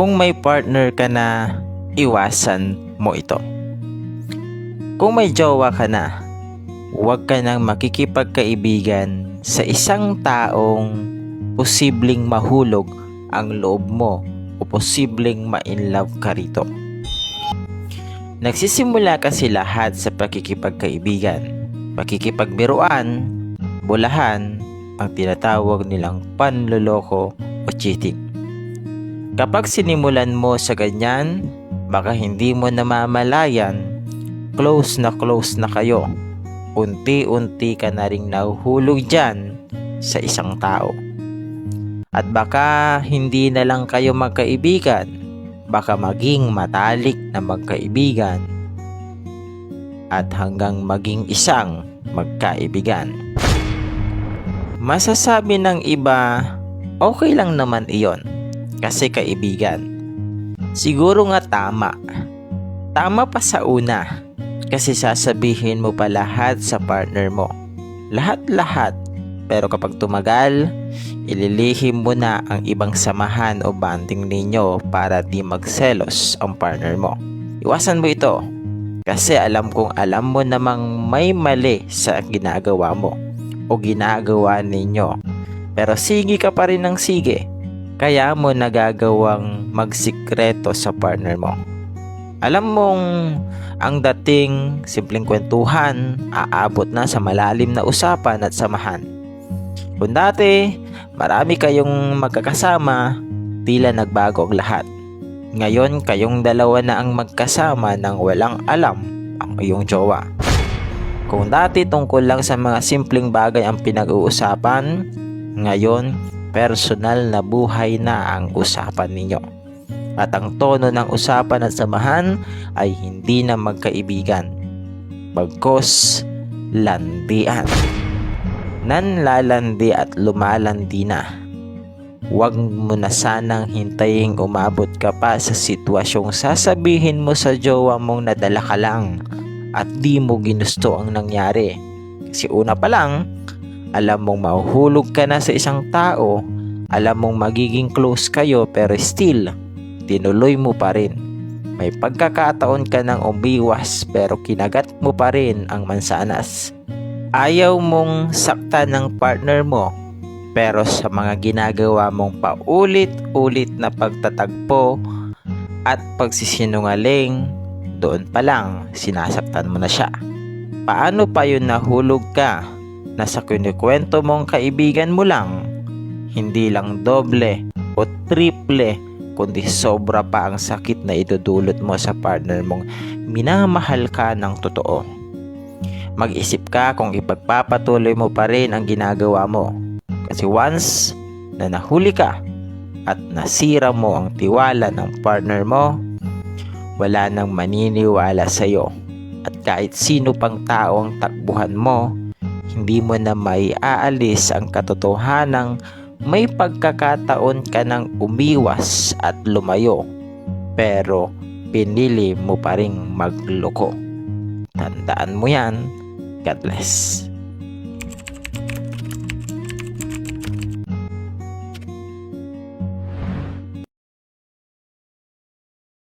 Kung may partner ka na, iwasan mo ito. Kung may jowa ka na, huwag ka nang makikipagkaibigan sa isang taong posibleng mahulog ang loob mo o posibleng ma-inlove ka rito. Nagsisimula kasi lahat sa pakikipagkaibigan, pakikipagbiruan, bulahan, ang tinatawag nilang panloloko o cheating. Kapag sinimulan mo sa ganyan, baka hindi mo namamalayan, close na kayo. Unti-unti ka na ring nahuhulog dyan sa isang tao. At baka hindi na lang kayo magkaibigan, baka maging matalik na magkaibigan at hanggang maging isang magkaibigan. Masasabi ng iba, okay lang naman iyon kasi kaibigan. Siguro nga tama. Tama pa sa una kasi sasabihin mo pa lahat sa partner mo. Lahat-lahat. Pero kapag tumagal, ililihim mo na ang ibang samahan o bonding ninyo para di magselos ang partner mo. Iwasan mo ito kasi alam kong alam mo namang may mali sa ginagawa mo o ginagawa ninyo. Pero sige ka pa rin ng sige. Kaya mo nagagawang magsikreto sa partner mo. Alam mong ang dating simpleng kwentuhan aabot na sa malalim na usapan at samahan. Kung dati marami kayong magkakasama, tila nagbago ang lahat. Ngayon kayong dalawa na ang magkasama nang walang alam ang iyong jowa. Kung dati tungkol lang sa mga simpleng bagay ang pinag-uusapan, ngayon personal na buhay na ang usapan ninyo. At ang tono ng usapan at samahan ay hindi na magkaibigan, bagkus landian. Nanlalandi at lumalandi na. Huwag mo na sanang hintayin umabot ka pa sa sitwasyong sasabihin mo sa jowa mong nadala ka lang at di mo ginusto ang nangyari. Kasi una pa lang, alam mong mahuhulog ka na sa isang tao, alam mong magiging close kayo pero still, tinuloy mo pa rin. May pagkakataon ka nang umiwas pero kinagat mo pa rin ang mansanas. Ayaw mong saktan ng partner mo pero sa mga ginagawa mong paulit-ulit na pagtatagpo at pagsisinungaling, doon pa lang sinasaktan mo na siya. Paano pa yun nahulog ka? Nasa kinikwento mong kaibigan mo lang, hindi lang doble o triple, kundi sobra pa ang sakit na idudulot mo sa partner mong minamahal ka ng totoo. Mag-isip ka kung ipagpapatuloy mo pa rin ang ginagawa mo. Kasi once na nahuli ka at nasira mo ang tiwala ng partner mo, wala nang maniniwala sa iyo. At kahit sino pang tao ang takbuhan mo, hindi mo na maiaalis ang katotohanang may pagkakataon ka nang umiwas at lumayo, pero pinili mo pa ring magloko. Tandaan mo yan. God bless.